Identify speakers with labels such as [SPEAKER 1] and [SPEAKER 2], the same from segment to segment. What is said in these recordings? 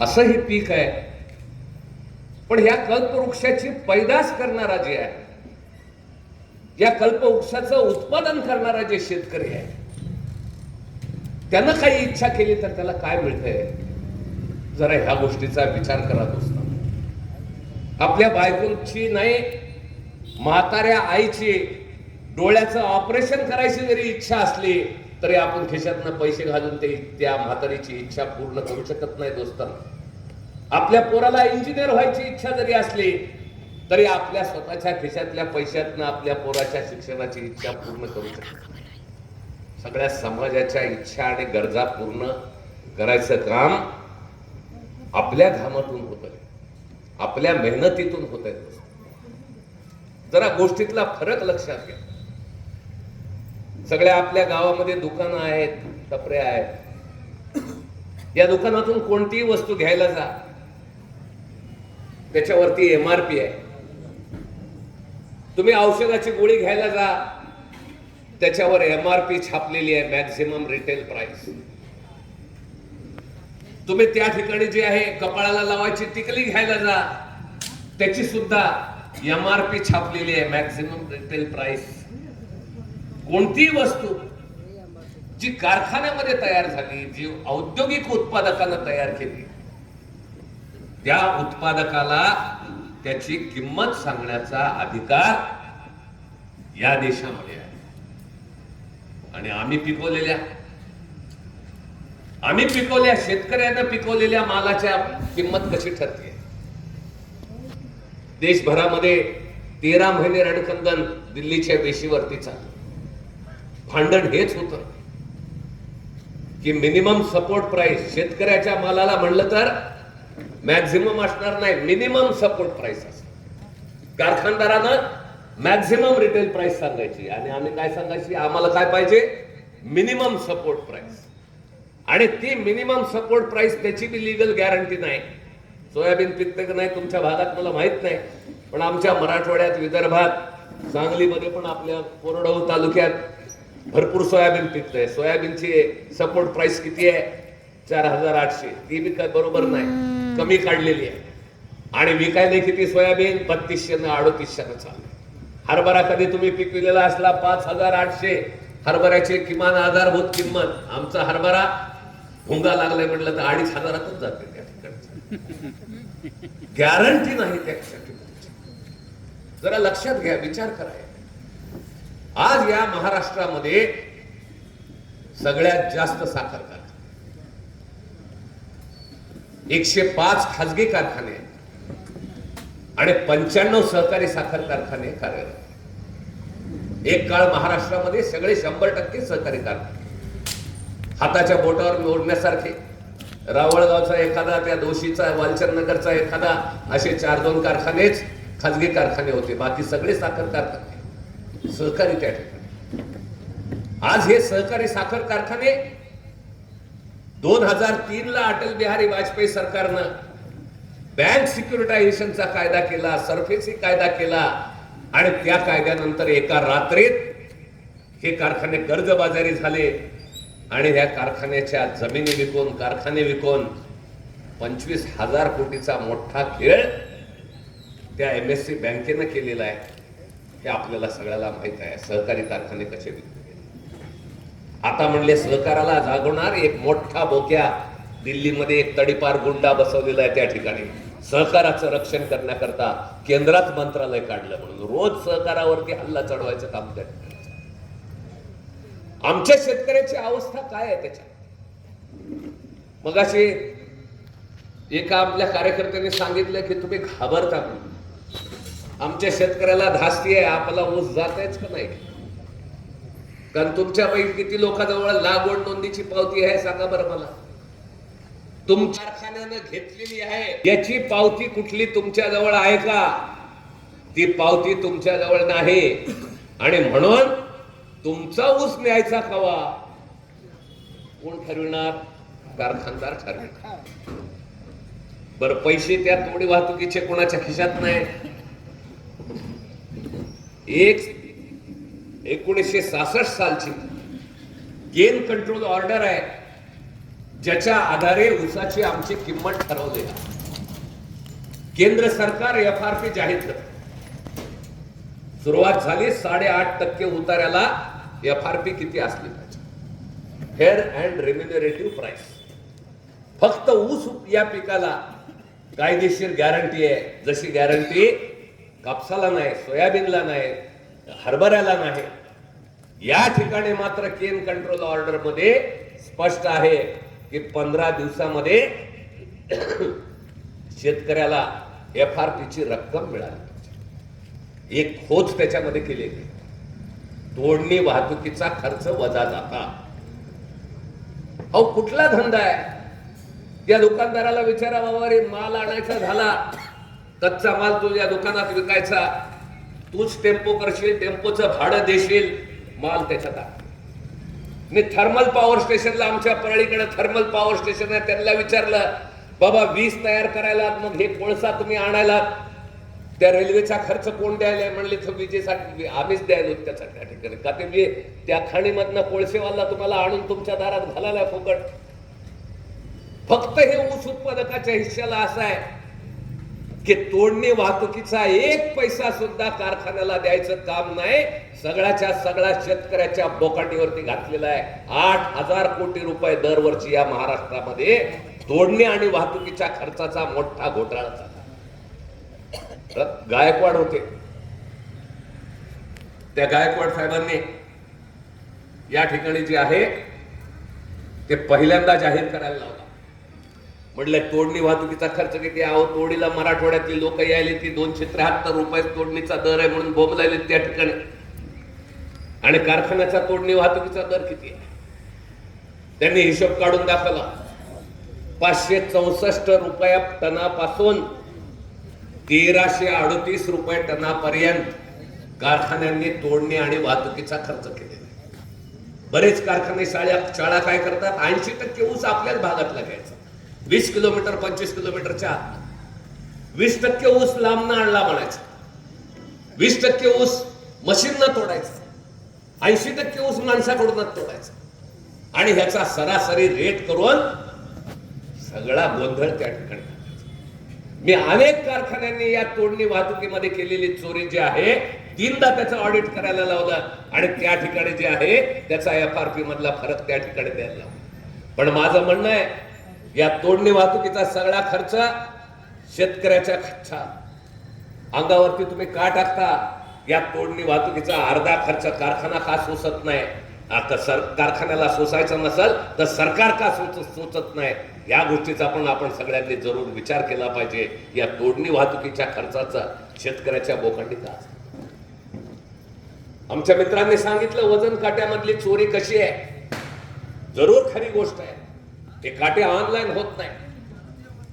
[SPEAKER 1] असं हे पीक आहे. पण ह्या कल्पवृक्षाची पैदास करणारा जे आहे, या कल्पवृक्षाचं उत्पादन करणारा जे शेतकरी आहे, त्यानं काही इच्छा केली तर त्याला काय मिळतंय? जरा ह्या गोष्टीचा विचार करा दोस्त. आपल्या बायकोची नाही, म्हाताऱ्या आईची डोळ्याचं ऑपरेशन करायची जरी इच्छा असली तरी आपण खिशातनं पैसे घालून त्या म्हातारीची इच्छा पूर्ण करू शकत नाही दोस्तांनो. आपल्या पोराला इंजिनियर व्हायची इच्छा जरी असली तरी आपल्या स्वतःच्या खिशातल्या पैशातनं आपल्या पोराच्या शिक्षणाची इच्छा पूर्ण करू शकत नाही. सगळ्या समाजाच्या इच्छा आणि गरजा पूर्ण करायचं काम आपल्या घामातून होत आहे, आपल्या मेहनतीतून होत आहे. जरा गोष्टीतला फरक लक्षात घ्या. सगळ्या आपल्या गावामध्ये दुकानं आहेत, टपऱ्या आहेत. या दुकानातून कोणतीही वस्तू घ्यायला जा, त्याच्यावरती MRP आहे. तुम्ही औषधाची गोळी घ्यायला जा, त्याच्यावर MRP छापलेली आहे, मॅक्झिमम रिटेल प्राइस. तुम्ही त्या ठिकाणी जे आहे कपाळाला लावायची टिकली घ्यायला जा, त्याची सुद्धा MRP छापलेली आहे, मॅक्झिमम रिटेल प्राइस. कोणतीही वस्तू जी कारखान्यामध्ये तयार झाली, जी औद्योगिक उत्पादकानं तयार केली, त्या उत्पादकाला त्याची किंमत सांगण्याचा अधिकार या देशामध्ये आहे. आणि आम्ही पिकवलेल्या शेतकऱ्यानं पिकवलेल्या मालाच्या किंमत कशी ठरते? देशभरामध्ये 13 महिने रणकंदन दिल्लीच्या वेशीवरती चाललं. भांडण हेच होतं की मिनिमम सपोर्ट प्राइस शेतकऱ्याच्या मालाला म्हणलं तर मॅक्झिमम असणार नाही, मिनिमम सपोर्ट प्राइस असणार. कारखानदारानं मॅक्झिमम रिटेल प्राइस सांगायची आणि आम्ही काय सांगायची? आम्हाला काय पाहिजे? Minimum support price. आणि ती मिनिमम सपोर्ट प्राइस त्याची बी लीगल गॅरंटी नाही. सोयाबीन पिकते की नाही तुमच्या भागात मला माहित नाही, पण आमच्या मराठवाड्यात, विदर्भात, सांगलीमध्ये पण आपल्या कोरडवाहू तालुक्यात भरपूर सोयाबीन पिकतंय. सोयाबीनची सपोर्ट प्राइस किती आहे? 4,800. ती बी काय बरोबर नाही, कमी काढलेली आहे. आणि विकायला किती सोयाबीन? 3200 न 3800 चालू. हरभरा कधी तुम्ही पिकविलेला असला 5,800 हरभऱ्याची किमान आधारभूत किंमत. आमचा हरभरा भुंगा लागलाय म्हटलं तर 2,500 जाते. त्या ठिकाणी गॅरंटी नाही त्यासाठी. जरा लक्षात घ्या, विचार करा. आज या महाराष्ट्रामध्ये सगळ्यात जास्त साखर कारखाने, 105 खाजगी कारखाने आणि 95 सहकारी साखर कारखाने कार्यरत. एक काळ महाराष्ट्रामध्ये सगळे 100% सहकारी कारखाने, हाताच्या बोटावर मोडण्यासारखे. रावळगावचा एखादा, त्या दोशीचा, वालचंदनगरचा एखादा, असे 4-2 कारखानेच खाजगी कारखाने होते. बाकी सगळे साखर कारखाने सहकारी त्या ठिकाणी. आज हे सहकारी साखर कारखाने 2003 ला अटल बिहारी वाजपेयी सरकारनं बँक सिक्युरिटायझेशनचा कायदा केला, सरफेसी कायदा केला आणि त्या कायद्यानंतर एका रात्रीत हे कारखाने कर्जबाजारी झाले आणि ह्या कारखान्याच्या जमिनी विकून, कारखाने विकून 25,000 कोटीचा मोठा खेळ त्या MSC बँकेनं केलेला आहे. हे आपल्याला सगळ्याला माहित आहे. सहकारी कारखाने कसे विकले. आता म्हणले सहकाराला जागवणार एक मोठा बोक्या दिल्लीमध्ये एक तडीपार गुंडा बसवलेला आहे. त्या ठिकाणी सहकाराचं रक्षण करण्याकरता केंद्रात मंत्रालय काढलं म्हणून रोज सहकारावरती हल्ला चढवायचं काम करतात. आमच्या शेतकऱ्याची अवस्था काय आहे त्याच्यात? मगाशी एका आपल्या कार्यकर्त्यांनी सांगितलं की तुम्ही घाबरता. आमच्या शेतकऱ्याला धास्ती आहे, आपला ऊस जातायच का नाही? कारण तुमच्यापैकी किती लोकांजवळ लागवड नोंदीची पावती आहे सांगा बरं मला. तुमच्या कारखान्यानं घेतलेली आहे याची पावती कुठली तुमच्या जवळ आहे का? ती पावती तुमच्या जवळ नाही. आणि म्हणून तुमचा ऊस न्यायचा कवा कोण ठरविणार? कारखानदार ठरविणार. बरं, पैसे त्या तोडी वाहतुकीचे कोणाच्या खिशात नाही. 1966 सालची गेन कंट्रोल ऑर्डर आहे. ज्याच्या आधारे ऊसाची आमची किंमत ठरवली आहे. केंद्र सरकार एफआरपी जाहीर करते. सुरुवात झाली 8.5% उतार्याला एफआरपी किती असली पाहिजे, फेअर अँड रेम्युनरेटिव्ह प्राइस. फक्त ऊस या पिकाला कायदेशीर गॅरंटी आहे, जशी गॅरंटी कापसाला नाही, सोयाबीनला नाही, हरभऱ्याला नाही. या ठिकाणी मात्र केन कंट्रोल ऑर्डर मध्ये स्पष्ट आहे की 15 दिवसामध्ये शेतकऱ्याला एफआरपीची रक्कम मिळाली. एक खोच त्याच्यामध्ये केलेली, तोडणी वाहतुकीचा खर्च वजा जाता. अहो कुठला धंदा आहे? त्या दुकानदाराला विचारा, बाबा रे माल आणायचा झाला, कच्चा माल तुझ्या दुकानात विकायचा, तूच टेम्पो करशील, टेम्पोचं भाडं देशील, माल त्याच्यात आहे. थर्मल पॉवर स्टेशनला, आमच्या परळीकडे थर्मल पॉवर स्टेशन आहे, त्यांना विचारलं, बाबा वीज तयार करायला मग हे कोळसा तुम्ही आणायला त्या रेल्वेचा खर्च कोण द्यायला? म्हणले तर विजेसाठी आम्हीच द्यायलो त्याचा त्या ठिकाणी. का ते त्या खाणीमधनं कोळसेवाला तुम्हाला आणून तुमच्या दारात घालायला फुकट. फक्त हे ऊस उत्पादकाच्या हिश्श्याला असं आहे की तोडणी वाहतुकीचा 1 पैसा सुद्धा कारखान्याला द्यायचं काम नाही. सगळ्याच्या सगळ्या शेतकऱ्याच्या बोकांडीवरती घातलेला आहे. 8,000 कोटी रुपये दरवर्षी या महाराष्ट्रामध्ये तोडणी आणि वाहतुकीच्या खर्चाचा मोठा घोटाळा झाला. गायकवाड होते, त्या गायकवाड साहेबांनी या ठिकाणी जे आहे ते पहिल्यांदा जाहीर करायला लावला. म्हटलं तोडणी वाहतुकीचा खर्च किती? अहो तोडीला मराठवाड्यातली लोक यायली ती 273 रुपये तोडणीचा दर आहे म्हणून बोंबलायले त्या ठिकाणी. आणि कारखान्याचा तोडणी वाहतुकीचा दर किती आहे त्यांनी हिशोब काढून दाखवला. 564 रुपया टनापासून 1338 रुपये टनापर्यंत कारखान्यांनी तोडणी आणि वाहतुकीचा खर्च केलेला. बरेच कारखाने शाळा काय करतात, 80% ऊस आपल्याच भागातला घ्यायचा. 20 किलोमीटर 25 किलोमीटरच्या आत 20% ऊस लांबनं आणला म्हणायचा, 20% ऊस मशीननं तोडायचा, 80% ऊस माणसाकडूनच तोडायचा. आणि ह्याचा सरासरी रेट करून सगळा गोंधळ त्या ठिकाणी. मी अनेक कारखान्यांनी या तोडणी वाहतुकीमध्ये केलेली चोरी जी आहे 3दा त्याचं ऑडिट करायला लावलं आणि त्या ठिकाणी जे आहे त्याचा एफआरपी मधला फरक त्या ठिकाणी द्यायला लावला. पण माझं म्हणणं आहे, या तोडणी वाहतुकीचा सगळा खर्च शेतकऱ्याच्या अंगावरती तुम्ही का टाकता? या तोडणी वाहतुकीचा अर्धा खर्च कारखाना का सोसत नाही? आता कारखान्याला सोसायचं नसेल तर सरकार का सोचत नाही? या गोष्टीचा पण आपण सगळ्यांनी जरूर विचार केला पाहिजे. या तोडणी वाहतुकीच्या खर्चाचा शेतकऱ्याच्या बोखंडी का? आमच्या मित्रांनी सांगितलं वजन काट्यामधली चोरी कशी आहे. जरूर खरी गोष्ट आहे, ते काटे ऑनलाईन होत नाही,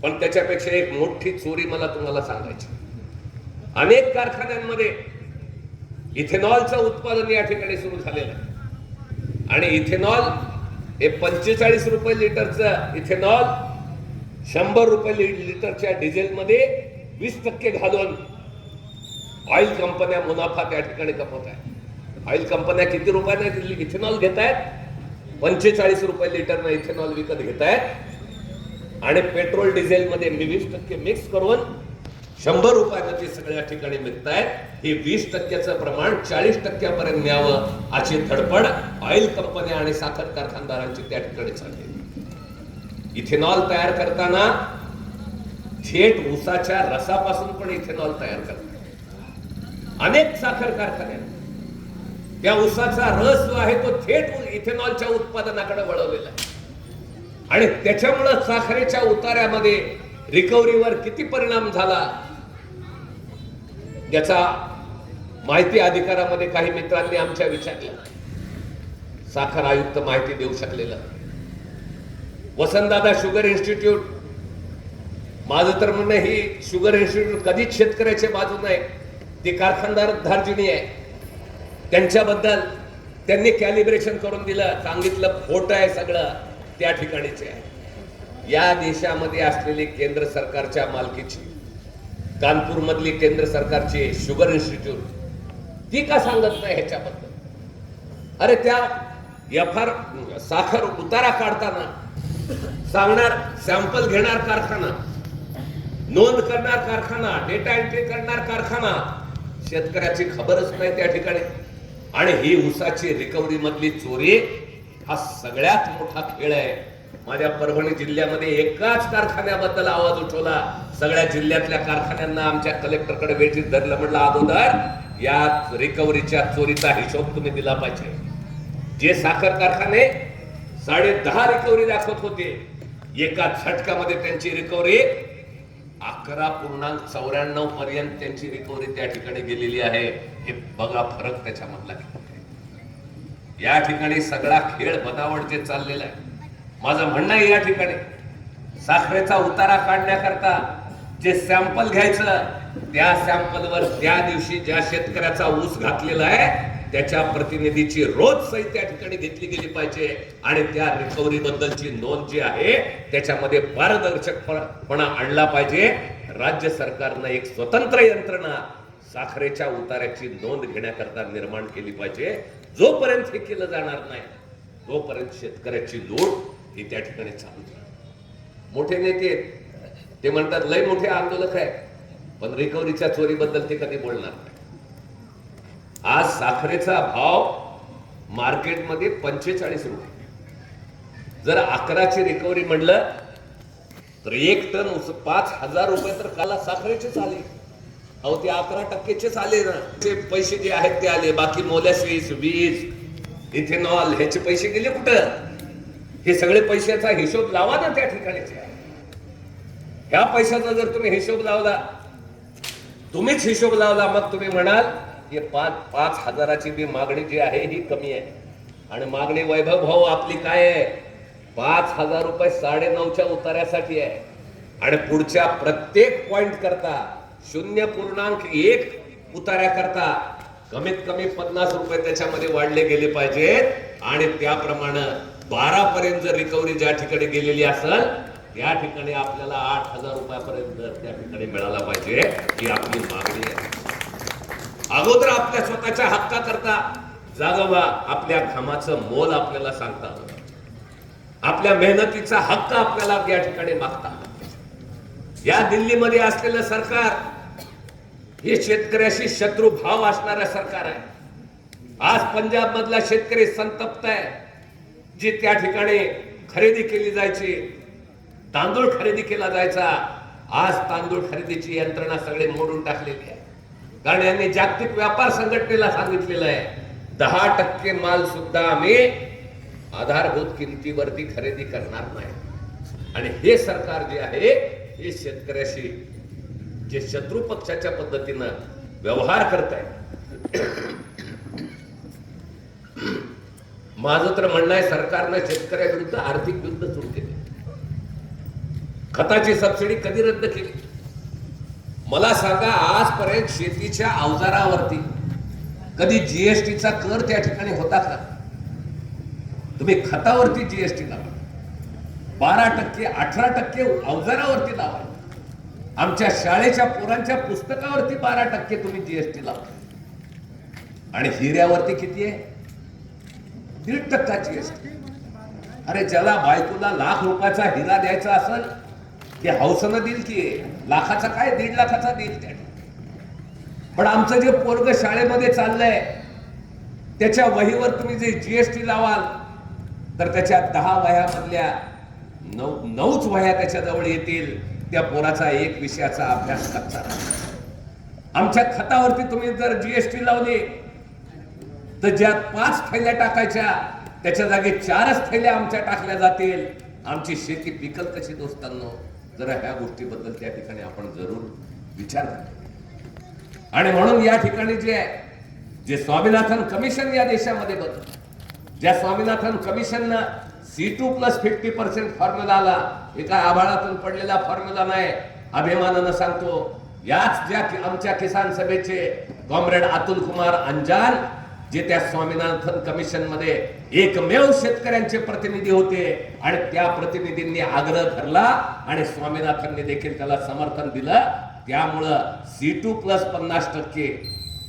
[SPEAKER 1] पण त्याच्यापेक्षा एक मोठी चोरी मला तुम्हाला सांगायची. अनेक कारखान्यांमध्ये इथेनॉलचं उत्पादन या ठिकाणी सुरू झालेलं आहे आणि इथेनॉल हे 45 रुपये लिटरचं इथेनॉल 100 रुपये लिटरच्या डिझेलमध्ये 20% घालून ऑइल कंपन्या मुनाफा त्या ठिकाणी कमवत आहेत. ऑइल कंपन्या किती रुपयाने इथेनॉल घेत आहेत? 45 रुपये लिटरनं इथेनॉल विकत घेत आहेत आणि पेट्रोल डिझेल मध्ये 20% मिक्स करून 100 रुपयानं ते सगळ्या ठिकाणी विकतायत. हे 20%चं प्रमाण 40% न्यावं अशी धडपड ऑइल कंपन्या आणि साखर कारखानदारांची त्या ठिकाणी चालली. इथेनॉल तयार करताना थेट ऊसाच्या रसापासून पण इथेनॉल तयार करतात अनेक साखर कारखाने. त्या ऊसाचा रस जो आहे तो थेट इथेनॉलच्या उत्पादनाकडे वळवलेला आहे आणि त्याच्यामुळे साखरेच्या उतार्यामध्ये रिकव्हरीवर किती परिणाम झाला याचा माहिती अधिकारामध्ये काही मित्रांनी आमच्या विचारलं. साखर आयुक्त माहिती देऊ शकलेलं. वसंतदादा शुगर इन्स्टिट्यूट, माझं तर म्हणणं ही शुगर इन्स्टिट्यूट कधीच शेतकऱ्याच्या बाजूने आहे, ती कारखानदार धार्जिणी आहे. त्यांच्याबद्दल त्यांनी कॅलिब्रेशन करून दिलं, सांगितलं खोटं आहे सगळं त्या ठिकाणीचे आहे. या देशामध्ये असलेली केंद्र सरकारच्या मालकीची कानपूर मधली केंद्र सरकारची शुगर इन्स्टिट्यूट ती का सांगत नाही ह्याच्याबद्दल? अरे त्या साखर उतारा काढताना सांगणार, सॅम्पल घेणार कारखाना, नोंद करणार कारखाना, डेटा एंट्री करणार कारखाना, शेतकऱ्याची खबरच नाही त्या ठिकाणी. आणि ही ऊसाची रिकव्हरी मधली चोरी हा सगळ्यात मोठा खेळ आहे. माझ्या परभणी जिल्ह्यामध्ये एकाच कारखान्याबद्दल आवाज उठवला, सगळ्या जिल्ह्यातल्या कारखान्यांना आमच्या कलेक्टरकडे वेठीस धरलं. म्हटलं अगोदर या रिकव्हरीच्या चोरीचा हिशोब तुम्ही दिला पाहिजे. जे साखर कारखाने 10.5 रिकव्हरी दाखवत होते, एका झटकामध्ये त्यांची रिकव्हरी 11.94 पर्यंत त्यांची रिकव्हरी त्या ठिकाणी गेलेली आहे. हे बघा फरक त्याच्यामधला. या ठिकाणी सगळा खेळ बनावट चाललेला आहे. माझं म्हणणं आहे, या ठिकाणी साखरेचा उतारा काढण्याकरता जे सॅम्पल घ्यायचं, त्या सॅम्पलवर त्या दिवशी ज्या शेतकऱ्याचा ऊस घातलेला आहे त्याच्या प्रतिनिधीची रोज सही त्या ठिकाणी घेतली गेली पाहिजे. आणि त्या रिकव्हरी बद्दलची नोंद जी आहे त्याच्यामध्ये पारदर्शकपणा आणला पाहिजे. राज्य सरकारनं एक स्वतंत्र यंत्रणा साखरेच्या उतार्याची नोंद घेण्याकरता निर्माण केली पाहिजे. जोपर्यंत हे केलं जाणार नाही तोपर्यंत शेतकऱ्याची लूट ही त्या ठिकाणी चालू. मोठे नेते ते म्हणतात लय मोठे आंदोलक आहे, पण रिकव्हरीच्या चोरीबद्दल ते कधी बोलणार नाही. आज साखरेचा भाव मार्केटमध्ये 45 रुपये. जर 11ची रिकव्हरी म्हणलं तर 1 टन 5,000 रुपये तर काला साखरेचेच आले. अहो ते 11% आले ना. ते पैसे जे आहेत ते आले, बाकी मोलॅसिस, वीज, इथेनॉल ह्याचे पैसे गेले कुठं? हे सगळे पैशाचा हिशोब लावा ना त्या ठिकाणी. ह्या पैशाचा जर तुम्ही हिशोब लावला, तुम्हीच हिशोब लावला, मग तुम्ही म्हणाल की 5,000ची बी मागणी जी आहे ही कमी आहे. आणि मागणी वैभव भाऊ आपली काय आहे? 5,000 रुपये 9.5च्या उतार्यासाठी आहे. आणि पुढच्या प्रत्येक पॉइंट करता 0.1 उतार्या करता कमीत कमी 50 रुपये त्याच्यामध्ये वाढले गेले पाहिजेत. आणि त्याप्रमाणे 12 पर्यंत जर रिकव्हरी ज्या ठिकाणी गेलेली असेल त्या ठिकाणी आपल्याला 8,000 रुपयापर्यंत दर त्या ठिकाणी मिळाला पाहिजे. ही आपली मागणी आहे. अगोदर आपल्या स्वतःच्या हक्काकरता जागवा, आपल्या घामाचं मोल आपल्याला सांगता, आपल्या मेहनतीचा हक्क आपल्याला या ठिकाणी मागता. या दिल्लीमध्ये असलेलं सरकार हे शेतकऱ्याशी शत्रुभाव असणारं सरकार आहे. आज पंजाब मधला शेतकरी संतप्त आहे. जी त्या ठिकाणी खरेदी केली जायची, तांदूळ खरेदी केला जायचा, आज तांदूळ खरेदीची यंत्रणा सगळे मोडून टाकलेली आहे. कारण यांनी जागतिक व्यापार संघटनेला सांगितलेलं आहे 10% माल सुद्धा आम्ही आधारभूत किमतीवरती खरेदी करणार नाही. आणि हे सरकार जे आहे हे शेतकऱ्याशी जे शत्रू पक्षाच्या पद्धतीनं व्यवहार करत आहे. माझं तर म्हणणं आहे सरकारनं शेतकऱ्याविरुद्ध आर्थिक युद्ध सुरू केले. खताची सबसिडी कधी रद्द केली? मला सांगा, आजपर्यंत शेतीच्या अवजारावरती कधी जीएसटीचा कर त्या ठिकाणी होता का? तुम्ही खतावरती जीएसटी लावा, 12%, 18% अवजारावरती लावा. आमच्या शाळेच्या पोरांच्या पुस्तकावरती 12% तुम्ही जीएसटी लावा. आणि हिऱ्यावरती किती आहे? 1.5% जीएसटी. अरे ज्याला बायकोला लाख रुपयाचा हिरा द्यायचा असेल ते हौसनं देईल की लाखाचा काय 1.5 लाखाचा देईल त्या. पण आमचं जे पोरग शाळेमध्ये चाललंय त्याच्या वहीवर तुम्ही जे जीएसटी लावाल तर त्याच्या 10 वह्यामधल्या 9च वह्या त्याच्या जवळ येतील. त्या पोराचा एक विषयाचा अभ्यास कच्चा राहणार. आमच्या खतावरती तुम्ही जर जीएसटी लावली तर ज्या 5 थैल्या टाकायच्या त्याच्या जागी 4च थैल्या आमच्या टाकल्या जातील. आमची शेती पिकल कशी दोस्तांनो? जरा ह्या गोष्टीबद्दल त्या ठिकाणी आपण जरूर विचार करू. आणि म्हणून या ठिकाणी जे स्वामीनाथन कमिशन या देशामध्ये बनलं, ज्या स्वामीनाथन कमिशननं C2+50% फॉर्म्युला आला, हे काय आभाळातून पडलेला फॉर्म्युला नाही. अभिमानानं सांगतो, याच ज्या आमच्या किसान सभेचे कॉम्रेड अतुल कुमार अंजान जे त्या स्वामीनाथन कमिशन मध्ये एकमेव शेतकऱ्यांचे प्रतिनिधी होते आणि त्या प्रतिनिधींनी आग्रह धरला आणि स्वामीनाथनने देखील त्याला समर्थन दिलं. त्यामुळं C2+50%,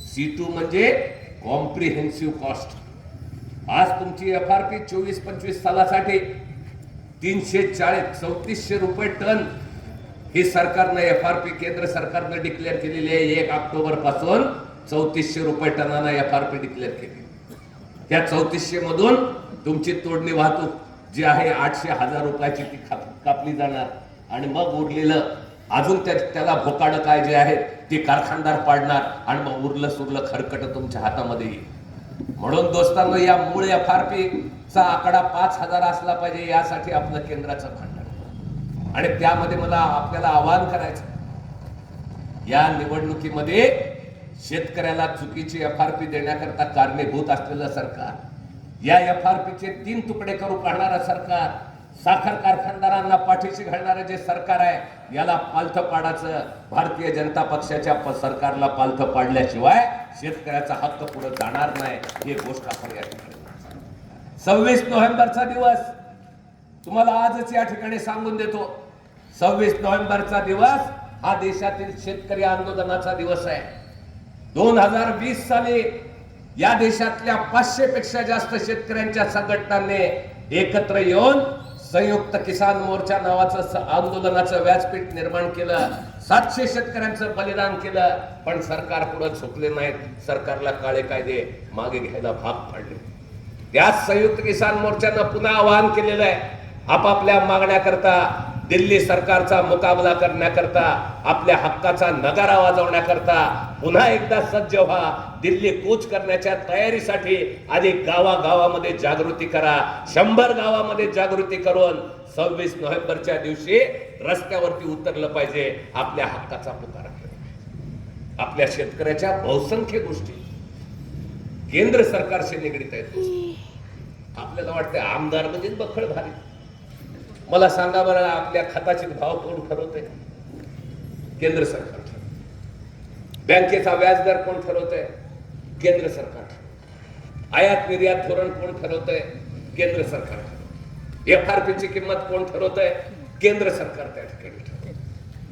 [SPEAKER 1] C2 म्हणजे कॉम्प्रिहेन्सिव्ह कॉस्ट. आज तुमची FRP 24-25 सालासाठी 334 रुपये टन ही सरकारनं FRP केंद्र सरकारनं डिक्लेअर केलेली आहे. 1 ऑक्टोबर पासून 3400 रुपये टनानं FRP डिक्लेअर केली. त्या 3400 मधून तुमची तोडणी वाहतूक जी आहे 800-1000 रुपयाची ती कापली जाणार आणि मग उरलेलं अजून त्याला भोकाड काय जे आहे ते कारखानदार पाडणार आणि मग उरलं सुरलं खरकट तुमच्या हातामध्ये येईल. म्हणून दोस्तांनो, या मूळ FRP चा आकडा 5000 असला पाहिजे, यासाठी आपलं केंद्राचं भांडण. आणि त्यामध्ये मला आपल्याला आवाहन करायचं, या निवडणुकीमध्ये शेतकऱ्याला चुकीची FRP देण्याकरता कारणीभूत असलेलं सरकार, या FRPचे 3 तुकडे करू काढणारं सरकार, साखर कारखानदारांना पाठीशी घालणारं जे सरकार आहे, याला पालथं पाडायचं. भारतीय जनता पक्षाच्या सरकारला पालथं पाडल्याशिवाय शेतकऱ्याचा हक्क पुढे जाणार नाही, ही गोष्ट आपण या ठिकाणी 26 नोव्हेंबरचा दिवस तुम्हाला आजच या ठिकाणी सांगून देतो. 26 नोव्हेंबरचा दिवस हा देशातील शेतकरी आंदोलनाचा दिवस आहे. 2020 साली या देशातल्या 500 पेक्षा जास्त शेतकऱ्यांच्या संघटनांनी एकत्र येऊन संयुक्त किसान मोर्चा नावाचं आंदोलनाचं व्यासपीठ निर्माण केलं. 700 शेतकऱ्यांचं बलिदान केलं, पण सरकार पुढे झुकले नाहीत. सरकारला काळे कायदे मागे घ्यायला भाग पाडले. त्याच संयुक्त किसान मोर्चानं पुन्हा आवाहन केलेलं आहे, आपापल्या मागण्याकरता दिल्ली सरकारचा मुकाबला करण्याकरता, आपल्या हक्काचा नगारा वाजवण्याकरता पुन्हा एकदा सज्ज व्हा. दिल्ली कूच करण्याच्या तयारीसाठी आधी गावागावामध्ये जागृती करा. 100 गावामध्ये जागृती करून 26 नोव्हेंबरच्या दिवशी रस्त्यावरती उतरलं पाहिजे. आपल्या हक्काचा पुकारा केला. आपल्या शेतकऱ्याच्या बहुसंख्य गोष्टी केंद्र सरकारशी निगडीत आहेत. आपल्याला वाटतं आमदार म्हणजे बखळ भारी. मला सांगा बरं, आपल्या खताचे भाव कोण ठरवते? केंद्र सरकार. बँकेचा व्याजदर कोण ठरवतंय? केंद्र सरकार. आयात निर्यात धोरण कोण ठरवतंय? केंद्र सरकार. FRPची किंमत कोण ठरवतंय? केंद्र सरकार त्या ठिकाणी ठरवतंय.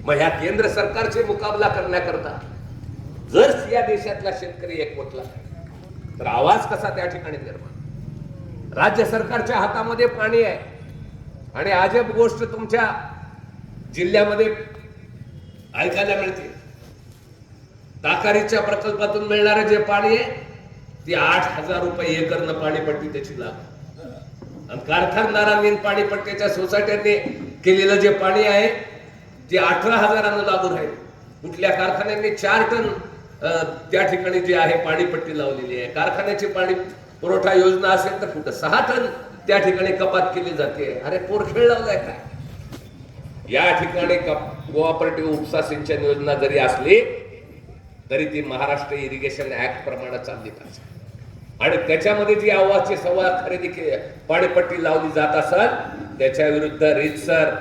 [SPEAKER 1] मग ह्या केंद्र सरकारचे मुकाबला करण्याकरता जर या देशातला शेतकरी एकवटला तर आवाज कसा त्या ठिकाणी निर्माण? राज्य सरकारच्या हातामध्ये पाणी आहे आणि अजब गोष्ट तुमच्या जिल्ह्यामध्ये ऐकायला मिळते. ताकारीच्या प्रकल्पातून मिळणारे जे पाणी आहे ते 8000 रुपये एकरनं पाणीपट्टी त्याची लागते. आणि कारखानदारांनी पाणीपट्टीच्या सोसायट्यांनी केलेलं जे पाणी आहे ते 18000 लागू राहील. कुठल्या कारखान्यांनी 4 टन त्या ठिकाणी जे आहे पाणीपट्टी लावलेली आहे. कारखान्याची पाणी पुरवठा योजना असेल तर कुठं 6 टन त्या ठिकाणी कपात केली जाते. अरे पोरखेळ लावलाय काय? या ठिकाणी कोऑपरेटिव्ह उपसा सिंचन योजना जरी असली तरी ती महाराष्ट्र इरिगेशन ऍक्ट प्रमाणे चालली पाहिजे. आणि त्याच्यामध्ये जी आवाजची सव्वा खरेदी पाणीपट्टी लावली जात असेल त्याच्या विरुद्ध रीतसर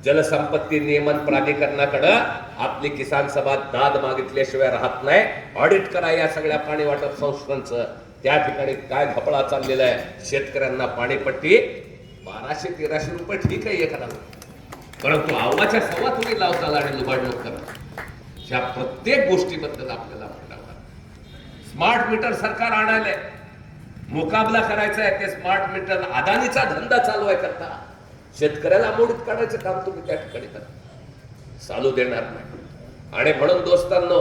[SPEAKER 1] जलसंपत्ती नियमन प्राधिकरणाकडे आपली किसान सभा दाद मागितल्याशिवाय राहत नाही. ऑडिट करा या सगळ्या पाणी वाटप संस्थांचं. त्या ठिकाणी काय घपळा चाललेला आहे. शेतकऱ्यांना पाणीपट्टी 1200-1300 रुपये ठीक आहे एखादा, परंतु आव्हाच्या सव्वा तुम्ही लावताल आणि लुबाडणूक करा. ह्या प्रत्येक गोष्टीबद्दल आपल्याला म्हणावं. स्मार्ट मीटर सरकार आणायलंय, मुकाबला करायचा आहे. ते स्मार्ट मीटर अदानीचा धंदा चालू आहे करता शेतकऱ्याला मोडीत काढायचं काम तुम्ही त्या ठिकाणी करा. चालू देणार नाही. आणि म्हणून दोस्तांनो,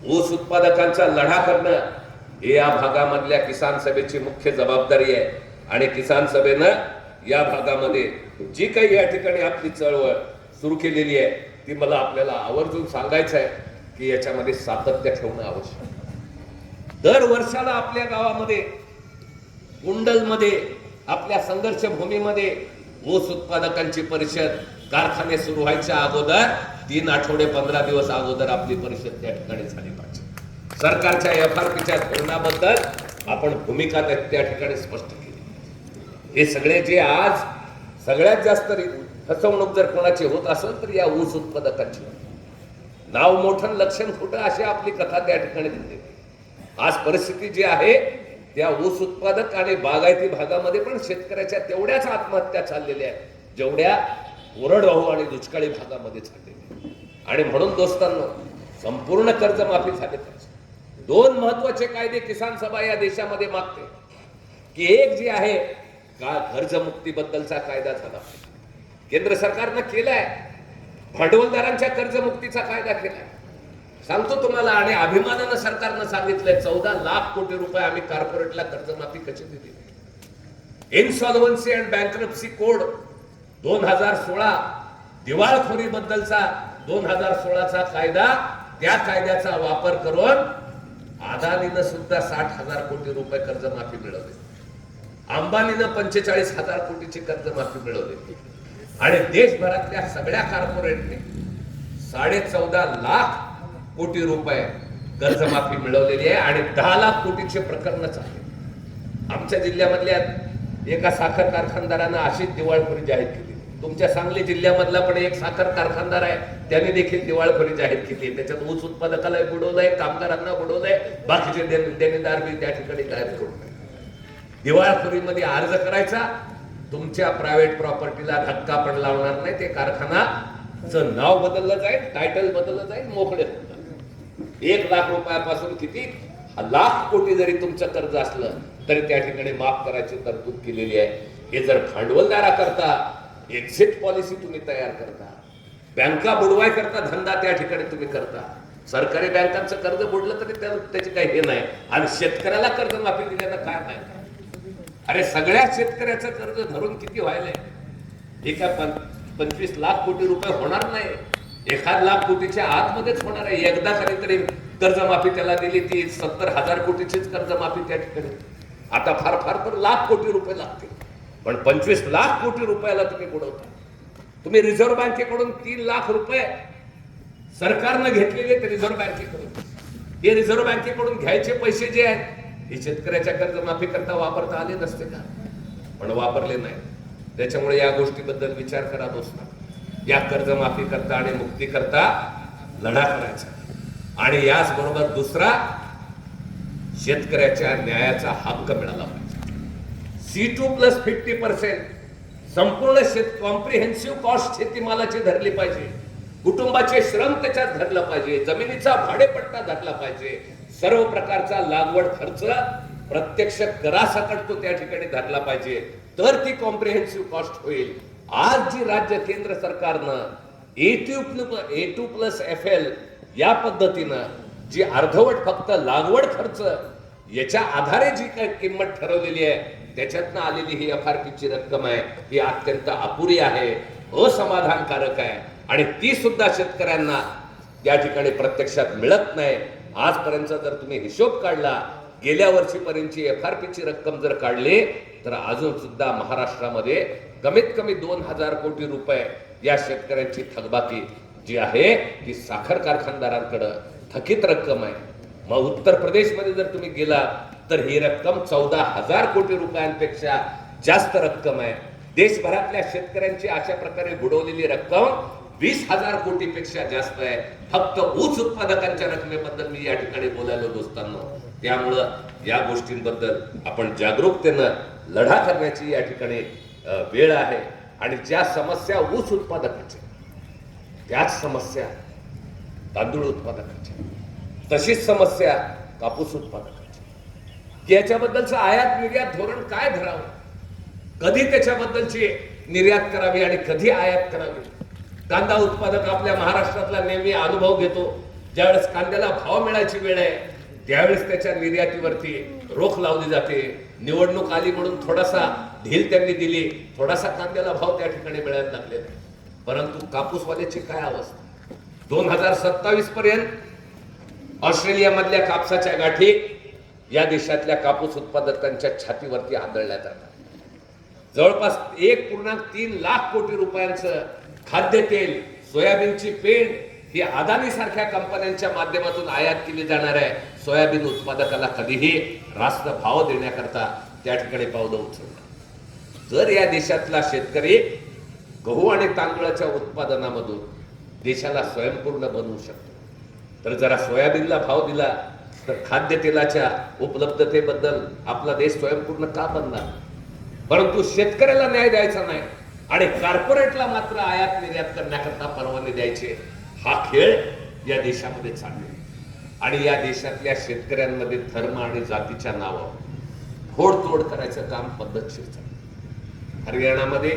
[SPEAKER 1] ऊस उत्पादकांचा लढा करणं हे या भागामधल्या किसान सभेची मुख्य जबाबदारी आहे. आणि किसान सभेनं या भागामध्ये जी काही या ठिकाणी आपली चळवळ सुरू केलेली आहे ती मला आपल्याला आवर्जून सांगायचं आहे की याच्यामध्ये सातत्य ठेवणं आवश्यक. दर वर्षाला आपल्या गावामध्ये, कुंडलमध्ये, आपल्या संघर्ष भूमीमध्ये ऊस उत्पादकांची परिषद, कारखाने सुरू व्हायच्या अगोदर 3 आठवडे 15 दिवस अगोदर आपली परिषद त्या ठिकाणी झाली पाहिजे. सरकारच्या FRPच्या धोरणाबद्दल आपण भूमिका त्या ठिकाणी स्पष्ट केली. हे सगळे जे आज सगळ्यात जास्त फसवणूक जर कोणाची होत असेल तर या ऊस उत्पादकांची. नाव मोठं लक्षण खोटं अशी आपली कथा त्या ठिकाणी दिली. आज परिस्थिती जी आहे त्या ऊस उत्पादक आणि बागायती भागामध्ये पण शेतकऱ्याच्या तेवढ्याच आत्महत्या चाललेल्या आहेत जेवढ्या कोरडवाहू आणि दुष्काळी भागामध्ये चाललेल्या. आणि म्हणून दोस्तांनो, संपूर्ण कर्जमाफी झाली पाहिजे. 2 महत्वाचे कायदे किसान सभा या देशामध्ये मागते की एक जे आहे का कर्जमुक्तीबद्दलचा कायदा झाला पाहिजे. केंद्र सरकारनं केलाय. भांडवलदारांच्या कर्जमुक्तीचा कायदा केलाय. सांगतो तुम्हाला, आणि अभिमानानं सरकारनं सांगितलंय 14 लाख कोटी रुपये आम्ही कॉर्पोरेटला कर्जमाफी कशी दिली. इन्सॉल्व्हन्सी अँड बँक्रप्सी कोड 2016, दिवाळखोरी बद्दलचा 2016चा कायदा, त्या कायद्याचा वापर करून अदानीनं सुद्धा 60,000 कोटी रुपये कर्जमाफी मिळवली. अंबानीनं 45,000 कोटीची कर्जमाफी मिळवली. आणि देशभरातल्या सगळ्या कॉर्पोरेटने 14.5 लाख कोटी रुपये कर्जमाफी मिळवलेली आहे. आणि 10 लाख कोटीचे प्रकरणच आहे. आमच्या जिल्ह्यामधल्या एका साखर कारखानदारानं अशीच दिवाळखोरी जाहीर केली. तुमच्या सांगली जिल्ह्यामधला पण एक साखर कारखानदार आहे, त्याने देखील दिवाळखोरी जाहीर केली. त्याच्यात ऊस उत्पादकाला बुडवलंय, कामगारांना बुडवलंय, बाकीचे देणेदार बी त्या ठिकाणी गायब करून दिवाळखोरीमध्ये अर्ज करायचा. तुमच्या प्रायव्हेट प्रॉपर्टीला धक्का पण लावणार नाही. ते कारखानाचं नाव बदललं जाईल, टायटल बदललं जाईल, मोकळे होतात. 1 लाख रुपयापासून किती लाख कोटी जरी तुमचं कर्ज असलं तरी त्या ठिकाणी माफ करायची तरतूद केलेली आहे. हे जर भांडवलदारा करता एक्झिट पॉलिसी तुम्ही तयार करता, बँका बुडवाय करता धंदा त्या ठिकाणी तुम्ही करता. सरकारी बँकांचं कर्ज बुडलं तरी त्याची काही हे नाही. आणि शेतकऱ्याला कर्ज माफी दिल्यानं काय नाही. अरे सगळ्या शेतकऱ्याचं कर्ज धरून किती व्हायलंय. हे काय 25 लाख कोटी रुपये होणार नाही, 1 लाख कोटीच्या आतमध्येच होणार आहे. एकदा कधीतरी कर्जमाफी त्याला दिली ती 70,000 कोटीचीच कर्जमाफी त्या ठिकाणी. आता फार फार तर लाख कोटी रुपये लागतील, पण 25 लाख कोटी रुपयाला तुम्ही बुडवता. तुम्ही रिझर्व्ह बँकेकडून 3 लाख रुपये सरकारनं घेतलेले ते रिझर्व्ह बँकेकडून. हे रिझर्व्ह बँकेकडून घ्यायचे पैसे जे आहेत हे शेतकऱ्याच्या कर्जमाफी करता वापरता आले नसते का? पण वापरले नाही. त्याच्यामुळे या गोष्टीबद्दल विचार करा दोस्ता. या कर्जमाफी करता आणि मुक्ती करता लढा करायचा. आणि याच बरोबर दुसरा, शेतकऱ्याच्या न्यायाचा हक्क मिळाला पाहिजे. C2+50% संपूर्ण कॉम्प्रिहेन्सिव्ह कॉस्ट शेतीमालाची धरली पाहिजे. कुटुंबाचे श्रम त्याच्यात धरला पाहिजे. जमिनीचा भाडेपट्टा धरला पाहिजे. सर्व प्रकारचा लागवड खर्च प्रत्यक्ष करासकट तो त्या ठिकाणी धरला पाहिजे. तर ती कॉम्प्रिहेन्सिव्ह कॉस्ट होईल. आज जी राज्य केंद्र सरकारनं A2+FL या पद्धतीनं जी अर्धवट फक्त लागवड खर्च याच्या आधारे जी काही किंमत ठरवलेली आहे त्याच्यातनं आलेली ही FRPची रक्कम आहे, ही अत्यंत अपुरी आहे, असमाधानकारक आहे. आणि ती सुद्धा शेतकऱ्यांना या ठिकाणी प्रत्यक्षात मिळत नाही. आजपर्यंत जर तुम्ही हिशोब काढला, गेल्या वर्षीपर्यंतची FRPची रक्कम जर काढली तर अजून सुद्धा महाराष्ट्रामध्ये कमीत कमी 2,000 कोटी रुपये या शेतकऱ्यांची थकबाकी जी आहे ती साखर कारखानदारांकडे थकीत रक्कम आहे. मग उत्तर प्रदेशमध्ये जर तुम्ही गेला तर ही रक्कम 14,000 कोटी रुपयांपेक्षा जास्त रक्कम आहे. देशभरातल्या शेतकऱ्यांची अशा प्रकारे बुडवलेली रक्कम 20,000 कोटीपेक्षा जास्त आहे. फक्त ऊस उत्पादकांच्या रकमेबद्दल मी या ठिकाणी बोलायलो दोस्तांनो. त्यामुळं या गोष्टींबद्दल आपण जागरूकतेनं लढा करण्याची या ठिकाणी वेळ आहे. आणि ज्या समस्या ऊस उत्पादकाच्या त्याच समस्या तांदूळ उत्पादकाच्या, तशीच समस्या कापूस उत्पादकाची. याच्याबद्दलचं आयात निर्यात धोरण काय धरावं, कधी त्याच्याबद्दलची निर्यात करावी आणि कधी आयात करावी. कांदा उत्पादक आपल्या महाराष्ट्रातला नेहमी अनुभव घेतो. ज्यावेळेस कांद्याला भाव मिळायची वेळ आहे त्यावेळेस त्याच्या निर्यातीवरती रोख लावली जाते. निवडणूक आली म्हणून थोडासा ढील त्यांनी दिली, थोडासा कांद्याला भाव त्या ठिकाणी मिळायला लागले. परंतु कापूसवाल्याची काय अवस्था, 2027 पर्यंत ऑस्ट्रेलियामधल्या कापसाच्या गाठी या देशातल्या कापूस उत्पादकांच्या छातीवरती आदळल्या जातात. जवळपास 1.3 लाख कोटी रुपयांचं खाद्यतेल, सोयाबीनची पेंड ही अदानी सारख्या कंपन्यांच्या माध्यमातून आयात केली जाणार आहे. सोयाबीन उत्पादकाला कधीही रास्त भाव देण्याकरता त्या ठिकाणी पावलं उचललं. जर या देशातला शेतकरी गहू आणि तांदूळाच्या उत्पादनामधून देशाला स्वयंपूर्ण बनवू शकतो, तर जरा सोयाबीनला भाव दिला तर खाद्यतेलाच्या उपलब्धतेबद्दल आपला देश स्वयंपूर्ण का बनणार. परंतु शेतकऱ्याला न्याय द्यायचा नाही आणि कॉर्पोरेटला मात्र आयात निर्यात करण्याकरता परवाने द्यायचे. हा खेळ या देशामध्ये चालू आहे. आणि या देशातल्या शेतकऱ्यांमध्ये धर्म आणि जातीच्या नावावर फोडतोड करायचं काम पद्धतशीर चालू. हरियाणामध्ये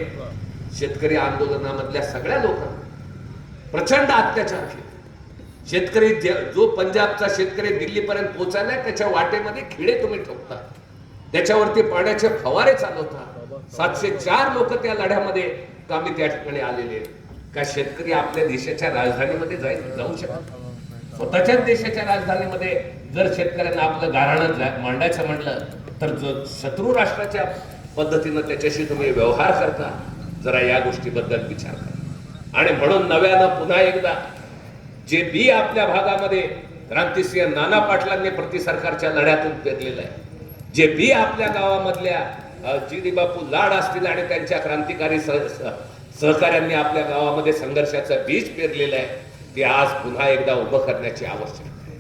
[SPEAKER 1] शेतकरी आंदोलनामधल्या सगळ्या लोकांना प्रचंड अत्याचार केले. शेतकरी जो पंजाबचा शेतकरी दिल्लीपर्यंत पोहोचायला त्याच्या वाटेमध्ये खिडे तुम्ही ठोकता, त्याच्यावरती पाण्याचे फवारे चालवता. 704 लोक त्या लढ्यामध्ये कामी त्या ठिकाणी आलेले. का शेतकरी आपल्या देशाच्या राजधानीमध्ये जाऊ शकतो? स्वतःच्याच देशाच्या राजधानीमध्ये जर शेतकऱ्यांना आपलं गाऱ्हाणं मांडायचं म्हटलं तर शत्रू राष्ट्राच्या पद्धतीनं त्याच्याशी तुम्ही व्यवहार करता. जरा या गोष्टीबद्दल विचार करा. आणि म्हणून नव्यानं पुन्हा एकदा जे बी आपल्या भागामध्ये क्रांतिसिंह नाना पाटलांनी प्रति सरकारच्या लढ्यातून पेरलेलं आहे, जे बी आपल्या गावामधल्या जी बापू लाड असतील आणि त्यांच्या क्रांतिकारी सहकार्यांनी आपल्या गावामध्ये संघर्षाचं बीज पेरलेलं आहे, ते आज पुन्हा एकदा उभं करण्याची आवश्यकता आहे.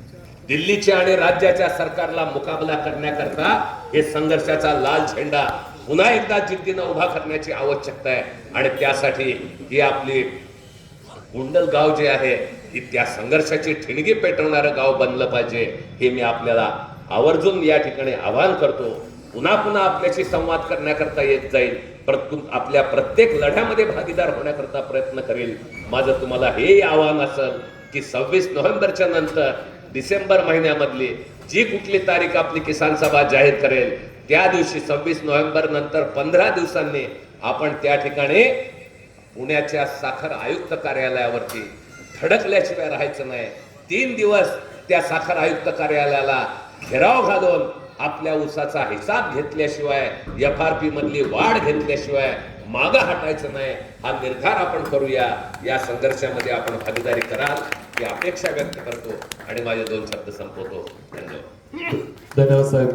[SPEAKER 1] दिल्लीच्या आणि राज्याच्या सरकारला मुकाबला करण्याकरता हे संघर्षाचा लाल झेंडा पुन्हा एकदा जिद्दीनं उभा करण्याची आवश्यकता आहे. आणि त्यासाठी ही आपली कुंडल गाव जे आहे ही त्या संघर्षाची ठिणगी पेटवणारं गाव बनलं पाहिजे. हे मी आपल्याला आवर्जून या ठिकाणी आवाहन करतो. पुन्हा पुन्हा आपल्याशी संवाद करण्याकरता येत जाईल, परंतु आपल्या प्रत्येक लढ्यामध्ये भागीदार होण्याकरता प्रयत्न करेल. माझं तुम्हाला हे आवाहन असेल की 26 नोव्हेंबरच्या नंतर डिसेंबर महिन्यामधली जी कुठली तारीख आपली किसान सभा जाहीर करेल त्या दिवशी 26 नोव्हेंबर नंतर 15 दिवसांनी आपण त्या ठिकाणी पुण्याच्या साखर आयुक्त कार्यालयावरती धडकल्याशिवाय राहायचं नाही. 3 दिवस त्या साखर आयुक्त कार्यालयाला घेराव घालून आपल्या ऊसाचा हिसाब घेतल्याशिवाय, FRP मधली वाढ घेतल्याशिवाय मागं हटायचं नाही. हा निर्धार आपण करूया. या संघर्षामध्ये आपण भागीदारी कराल ही अपेक्षा व्यक्त करतो आणि माझे 2 शब्द संपवतो. धन्यवाद.
[SPEAKER 2] धन्यवाद साहेब.